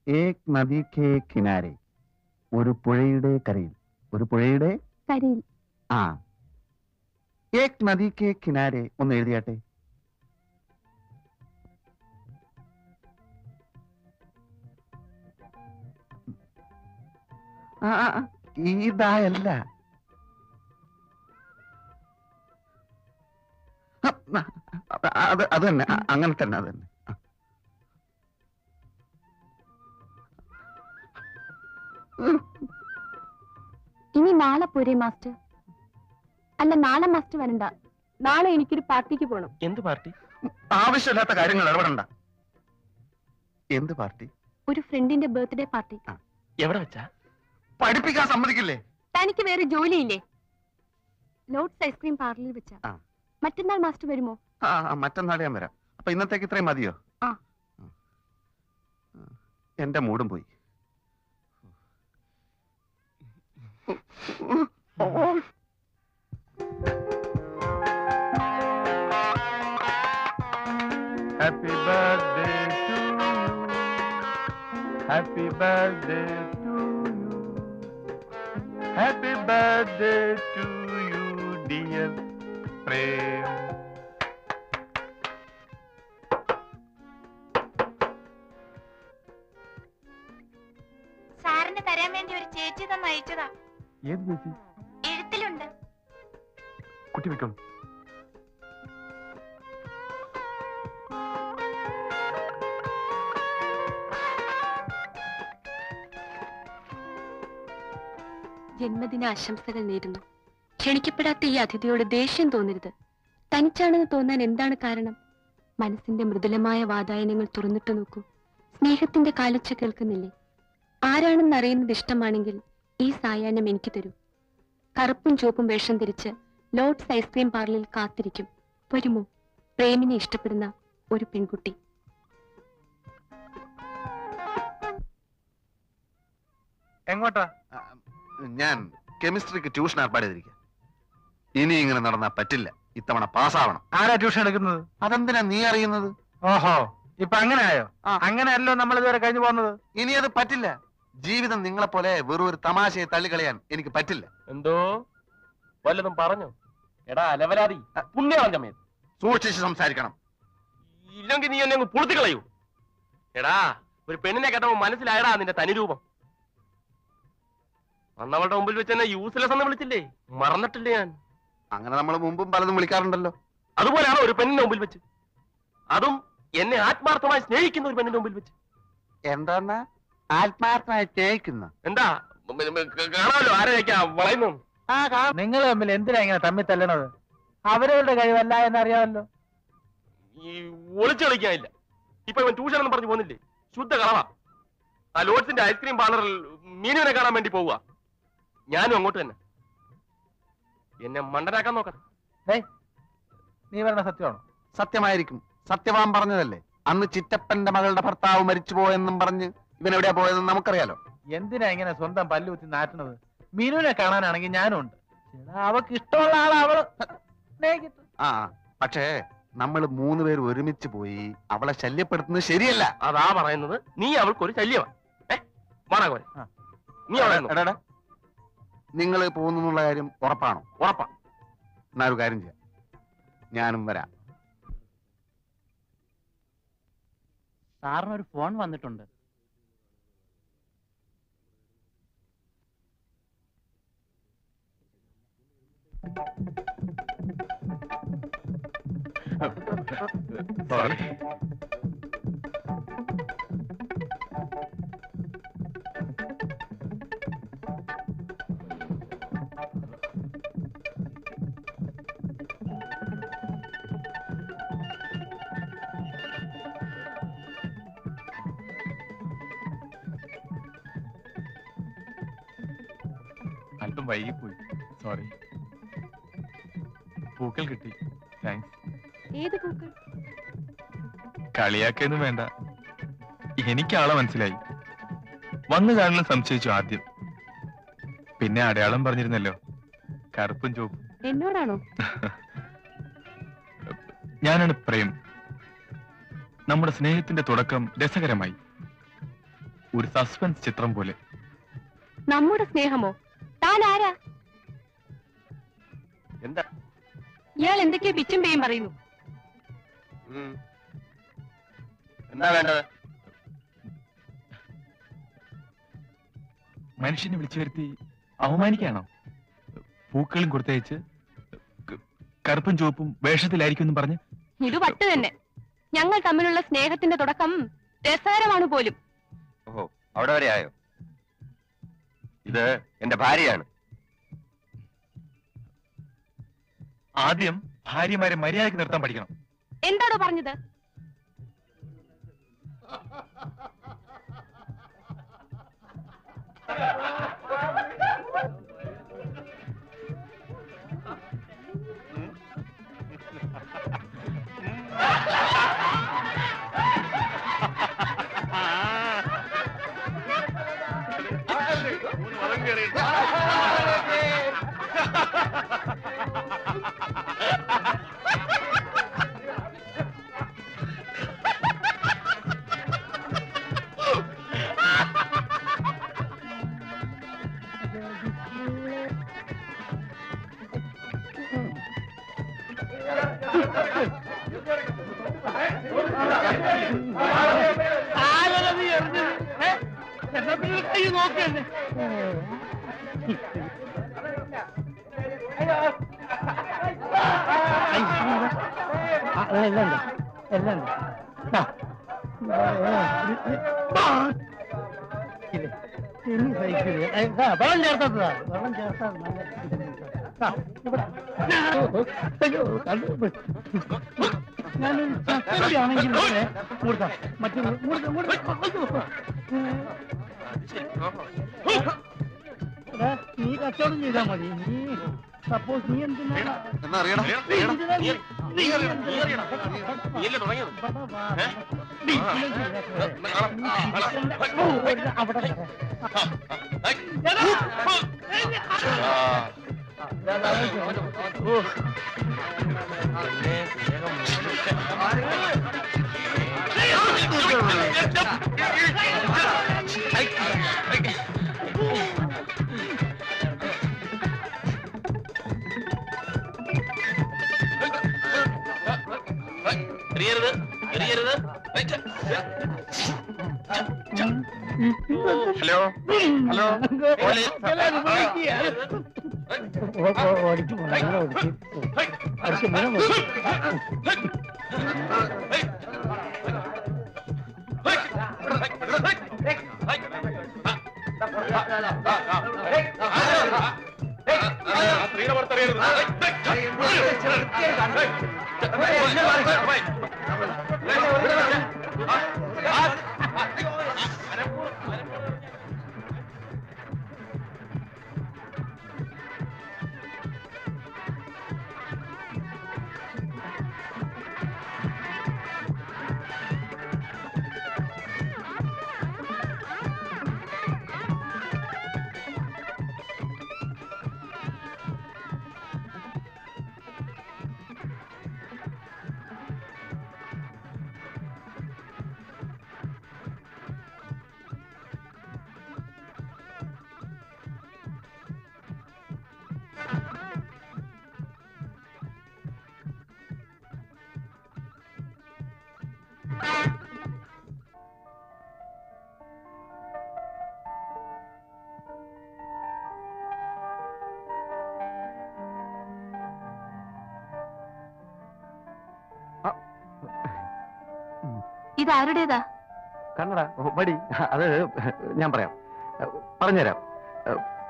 ഏക് നദി കേ കിനാരെ, ഒരു പുഴയുടെ കരയിൽ. ഒരു പുഴയുടെ കരയിൽ. ആ, ഏക് നദി കേ കിനാരെ ഒന്ന് എഴുതിയാട്ടെ. ഇതായല്ല, അത് തന്നെ, അങ്ങനെ തന്നെ, അത് തന്നെ. ഇനി നാളെ പോരെ മാസ്റ്റർ? അല്ല, നാളെ മാസ്റ്റർ വരണ്ട. നാളെ എനിക്കൊരു പാർട്ടിക്ക് പോണം. എന്ത് പാർട്ടി? ആവശ്യമില്ലാത്ത കാര്യങ്ങൾ ഇടപെടണ്ട. എന്ത് പാർട്ടി? ഒരു ഫ്രണ്ടിന്റെ ബർത്ത്ഡേ പാർട്ടി. എവിടെ വെച്ചാ? പഠിപ്പിക്കാൻ സമ്മതിക്കില്ലേ? തനിക്ക് വേറെ ജോലിയില്ലേ? ലോഡ്സ് ഐസ്ക്രീം പാർലറിൽ വെച്ചാ. മറ്റന്നാൾ മാസ്റ്റർ വരുമോ? മറ്റന്നാൾ ഞാൻ വരാം. അപ്പൊ ഇന്നത്തേക്ക് ഇത്രയും മതിയോ? എന്റെ മൂടും പോയി. Happy birthday to you. Happy birthday to you. Happy birthday to you, dear Prem. സാറിന് തരാൻ വേണ്ടി ഒരു ചേച്ചി തന്നെ അയച്ചതാ. ഏത് ചേച്ചി? എഴുത്തിലുണ്ട്. കുട്ടി വെക്കണം. ജന്മദിന ആശംസകൾ നേരുന്നു. ക്ഷണിക്കപ്പെടാത്ത ഈ അതിഥിയോട് ദേഷ്യം തോന്നരുത്. തനിച്ചാണെന്ന് തോന്നാൻ എന്താണ് കാരണം? മനസ്സിന്റെ മൃദുലമായ വാതായനങ്ങൾ തുറന്നിട്ട് നോക്കൂ. സ്നേഹത്തിന്റെ കാലൊച്ച കേൾക്കുന്നില്ലേ? ആരാണെന്ന് അറിയുന്നത് ഇഷ്ടമാണെങ്കിൽ ഈ സായാഹ്നം എനിക്ക് തരൂ. കറുപ്പും ചുവപ്പും വേഷം ധരിച്ച് ലോഡ്സ് ഐസ്ക്രീം പാർലറിൽ കാത്തിരിക്കും. വരുമോ? പ്രേമിനെ ഇഷ്ടപ്പെടുന്ന ഒരു പെൺകുട്ടി. എങ്ങോട്ടാ? ഞാൻ കെമിസ്ട്രിക്ക് ട്യൂഷൻ ഏർപ്പാട് ചെയ്തിരിക്കുക. ഇനി ഇങ്ങനെ നടന്നാ പറ്റില്ല. ഇത്തവണ പാസ്സാവണം. ആരാ ട്യൂഷൻ എടുക്കുന്നത്? അതെന്തിനാ നീ അറിയുന്നത്? ഓഹോ, ഇപ്പൊ അങ്ങനെ ആയോ? അങ്ങനെയല്ലോ നമ്മൾ ഇതുവരെ കഴിഞ്ഞു പോകുന്നത്. ഇനി അത് പറ്റില്ല. ജീവിതം നിങ്ങളെ പോലെ വെറും ഒരു തമാശയെ തള്ളിക്കളയാൻ എനിക്ക് പറ്റില്ല. എന്തോ വല്ലതും പറഞ്ഞു? എടാ അലവലാതി, പുണ്യവാഞ്ചമേ, സൂക്ഷിച്ച് സംസാരിക്കണം. ഇല്ലെങ്കിൽ നീ എന്നെ പുറത്തു കളയൂ. എടാ, ഒരു പെണ്ണിനെ കേട്ടപ്പോ മനസ്സിലായടാ നിന്റെ തനിരൂപം. അന്നവളുടെ മുമ്പിൽ വെച്ച് എന്നെ യൂസ്ലെസ് എന്ന് വിളിച്ചില്ലേ? മറന്നിട്ടില്ലേ ഞാൻ? അങ്ങനെ നമ്മൾ മുമ്പും പലതും വിളിക്കാറുണ്ടല്ലോ. അതുപോലെയാണോ ഒരു പെണ്ണിന്റെ മുമ്പിൽ വെച്ച്? അതും എന്നെ ആത്മാർത്ഥമായി സ്നേഹിക്കുന്ന ഒരു പെണ്ണിന്റെ മുമ്പിൽ വെച്ച്. എന്താ ആത്മാർത്ഥമായി സ്നേഹിക്കുന്ന? എന്താ കാണാമല്ലോ ആരെയൊക്കെയാ വളയുന്നു. നിങ്ങൾ തമ്മിൽ എന്തിനാ ഇങ്ങനെ തമ്മിൽ തല്ലണത്? അവരവരുടെ കഴിവല്ല എന്നറിയാമല്ലോ. ഈ ഒളിച്ചു കളിക്കാനില്ല. ഇപ്പൊ ഇവൻ ട്യൂഷൻ എന്ന് പറഞ്ഞു പോകുന്നില്ലേ? ശുദ്ധ കളവാ. ആ ലോഡ്സിന്റെ ഐസ്ക്രീം പാർലറിൽ മീനുവിനെ കാണാൻ വേണ്ടി പോവുക. ഞാനും അങ്ങോട്ട് തന്നെ. എന്നെ മണ്ടനാക്കാൻ നോക്കട്ടെ. നീ പറഞ്ഞ സത്യമാണോ? സത്യമായിരിക്കും. സത്യവാൻ പറഞ്ഞതല്ലേ. അന്ന് ചിറ്റപ്പന്റെ മകളുടെ ഭർത്താവ് മരിച്ചുപോയെന്നും പറഞ്ഞ് ഇവൻ എവിടെയാ പോയതെന്ന് നമുക്കറിയാലോ. എന്തിനാ ഇങ്ങനെ സ്വന്തം പല്ലുകുത്തി നാട്ടുന്നത്? മീനുവിനെ കാണാനാണെങ്കിൽ ഞാനും ഉണ്ട്. അവക്ക് ഇഷ്ടമുള്ള ആളെ അവള്. പക്ഷേ നമ്മൾ 3 പേര് ഒരുമിച്ച് പോയി അവളെ ശല്യപ്പെടുത്തുന്നത് ശരിയല്ല. അതാ പറയുന്നത്. നീ അവൾക്കൊരു ശല്യമാണ്. നീ അവിടെ നിങ്ങൾ പോകുന്നുള്ള കാര്യം ഉറപ്പാണോ? ഉറപ്പാ. എന്നാ ഒരു കാര്യം ചെയ്യാം, ഞാനും വരാം. സാറിനൊരു ഫോൺ വന്നിട്ടുണ്ട്. സോറി. അല്പം വൈകിപ്പോയി. സോറി. പൂക്കൾ കിട്ടി. താങ്ക്സ്. ഏത് പൂക്കൾ? കളിയാക്കൊന്നും വേണ്ട. എനിക്കാളെ മനസ്സിലായി. വന്നു കാണാൻ സംശയിച്ചു ആദ്യം. പിന്നെ അടയാളം പറഞ്ഞിരുന്നല്ലോ, കറുപ്പും ചുവപ്പും. എന്നോടാണോ? ഞാനാണ് പ്രേം. നമ്മുടെ സ്നേഹത്തിന്റെ തുടക്കം രസകരമായി. ഒരു സസ്പെൻസ് ചിത്രം പോലെ. നമ്മുടെ സ്നേഹമോ? താൻ ആരാ? എന്താ ഇയാൾ എന്തൊക്കെയോ പിച്ചും പേയും പറയുന്നു. എന്താ വേണ്ടത്? മനുഷ്യനെ വിളിച്ചു വരുത്തി അവമാനിക്കാണോ? പൂക്കളും കൊടുത്തയച്ച് കറുപ്പും ചുവപ്പും വേഷത്തിലായിരിക്കും എന്ന് പറഞ്ഞ്. ഇത് വട്ട് തന്നെ. ഞങ്ങൾ തമ്മിലുള്ള സ്നേഹത്തിന്റെ തുടക്കം രസകരമാണ് പോലും. ഓഹോ, അവിടെ വരെ ആയോ? ഇത് എന്റെ ഭാര്യയാണ്. ആദ്യം ഭാര്യമാരെ മര്യാദയ്ക്ക് നിർത്താൻ പഠിക്കണം. എന്താണോ പറഞ്ഞത്? വെള്ളം ചേർത്തതാ, വെള്ളം ചേർത്താ ഞാനൊരു ആണെങ്കിൽ കൊടുക്കാം. മറ്റൊരു നീ കച്ചവടം ചെയ്താ മതി. നീ സപ്പോസ് നീ എന്തിനാ അവിടെ എറിയരുത്, എറിയരുത്. ഹലോ ഹലോ, ഓടിച്ചു അടിച്ചു മരം സ്ത്രീയുടെ പുറത്തറിയരുത്. ഇതാരുടേതാ? കണ്ണട മടി. അത് ഞാൻ പറയാം, പറഞ്ഞുതരാം.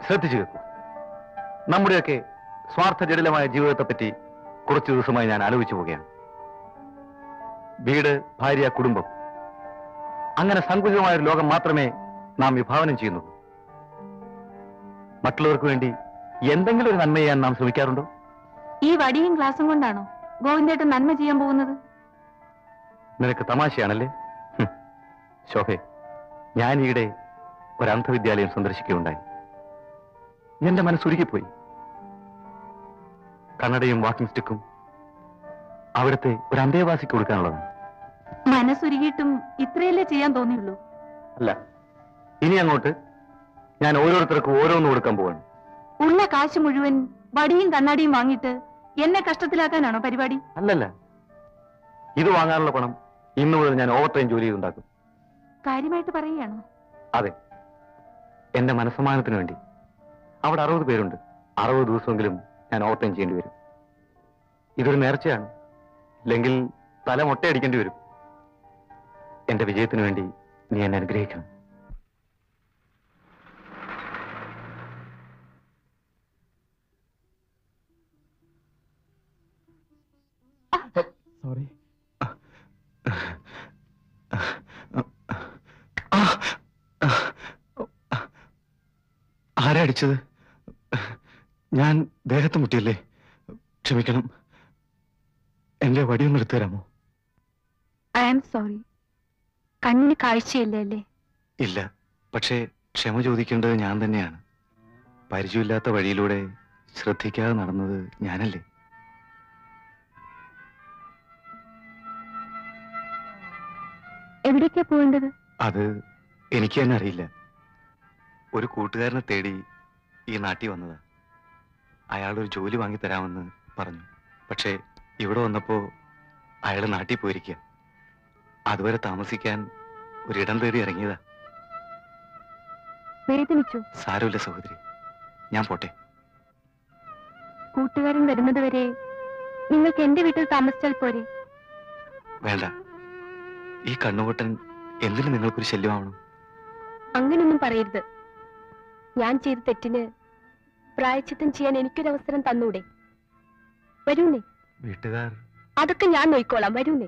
ശ്രദ്ധിച്ചു കേൾക്കൂ. നമ്മുടെയൊക്കെ സ്വാർത്ഥ ജടിലമായ ജീവിതത്തെപ്പറ്റി കുറച്ചു ദിവസമായി ഞാൻ ആലോചിച്ചു പോവുകയാണ്. വീട്, ഭാര്യ, കുടുംബം, അങ്ങനെ സങ്കുചിതമായ ഒരു ലോകം മാത്രമേ നാം വിഭാവനം ചെയ്യുന്നുള്ളൂ. മറ്റുള്ളവർക്ക് വേണ്ടി എന്തെങ്കിലും ഒരു നന്മ ചെയ്യാൻ നാം ശ്രമിക്കാറുണ്ടോ? ഈ വടിയും ഗ്ലാസും കൊണ്ടാണോ ഗോവിന്ദേട്ടൻ നന്മ ചെയ്യാൻ പോകുന്നത്? നിനക്ക് തമാശയാണല്ലേ? ശോഭെ, ഞാൻ ഈയിടെ ഒരു അന്ധവിദ്യാലയം സന്ദർശിക്കുകയുണ്ടായി. എന്റെ മനസ്സുരുകിപ്പോയി. കണ്ണടയും വാക്കിംഗ് സ്റ്റിക്കും അവിടുത്തെ ഒരു അന്തേവാസിക്ക് കൊടുക്കാനുള്ളതാണ്. മനസ്സുരുകിയിട്ടും ഇത്രയല്ലേ ചെയ്യാൻ തോന്നിയുള്ളൂ? അല്ല, ഇനി അങ്ങോട്ട് ഞാൻ ഓരോരുത്തർക്കും ഓരോന്ന് കൊടുക്കാൻ പോവാണ്. ഉള്ള കാശ് മുഴുവൻ വടിയും കണ്ണാടിയും വാങ്ങിയിട്ട് എന്നെ കഷ്ടത്തിലാക്കാനാണോ പരിപാടി? അല്ലല്ല, ഇത് വാങ്ങാനുള്ള പണം ഇന്നു മുതൽ ഞാൻ ഓവർ ടൈം ജോലി ചെയ്തുണ്ടാക്കും. കാര്യമായിട്ട് പറയുകയാണോ? അതെ, എന്റെ മനസ്സമാനത്തിന് വേണ്ടി. അവിടെ 60 പേരുണ്ട്. 60 ദിവസമെങ്കിലും ഞാൻ ഓവർ ടൈം ചെയ്യേണ്ടി വരും. ഇതൊരു നേർച്ചയാണ്. ഇല്ലെങ്കിൽ തല മൊട്ടയടിക്കേണ്ടി വരും. എന്റെ വിജയത്തിന് വേണ്ടി നീ എന്നെ അനുഗ്രഹിക്കണം. സോറി. ആരാ അടിച്ചത്? ഞാൻ ദേഹത്ത് മുട്ടിയല്ലേ? ക്ഷമിക്കണം. എന്റെ വടിയൊന്ന് എടുത്തു തരാമോ? I am sorry. കണ്ണിന് കാഴ്ചയില്ലേ അല്ലേ? ഇല്ല, പക്ഷേ ക്ഷമ ചോദിക്കേണ്ടത് ഞാൻ തന്നെയാണ്. പരിചയമില്ലാത്ത വഴിയിലൂടെ ശ്രദ്ധിക്കാതെ നടന്നത് ഞാനല്ലേ? എവിടേക്കാ പോകേണ്ടത്? അത് എനിക്ക് തന്നെ അറിയില്ല. ഒരു കൂട്ടുകാരനെ തേടി ഈ നാട്ടിൽ വന്നതാ. അയാളൊരു ജോലി വാങ്ങിത്തരാമെന്ന് പറഞ്ഞു. പക്ഷേ ഇവിടെ വന്നപ്പോ അയാൾ നാട്ടിൽ പോയിരിക്കുക. അതുവരെ താമസിക്കാൻ ഒരിടം തേടി ഇറങ്ങിയതാ. വേദനിച്ചു? സാരമില്ല സഹോദരി, ഞാൻ പോട്ടെ. കൂട്ടുകാരൻ വരുന്നത് വരെ നിങ്ങൾക്ക് എന്റെ വീട്ടിൽ താമസിച്ചാൽ പോരെ? വേണ്ട, ഈ കണ്ണുകൊട്ടൻ എന്തിനു നിങ്ങൾക്കൊരു ശല്യമാവണം? അങ്ങനൊന്നും പറയരുത്. ഞാൻ ചെയ്ത തെറ്റിന് പ്രായച്ചിത്തം ചെയ്യാൻ എനിക്കൊരവസരം തന്നൂടെ? വരൂന്നേ. വീട്ടുകാർ അതൊക്കെ ഞാൻ നോക്കിക്കോളാം. വരൂന്നേ.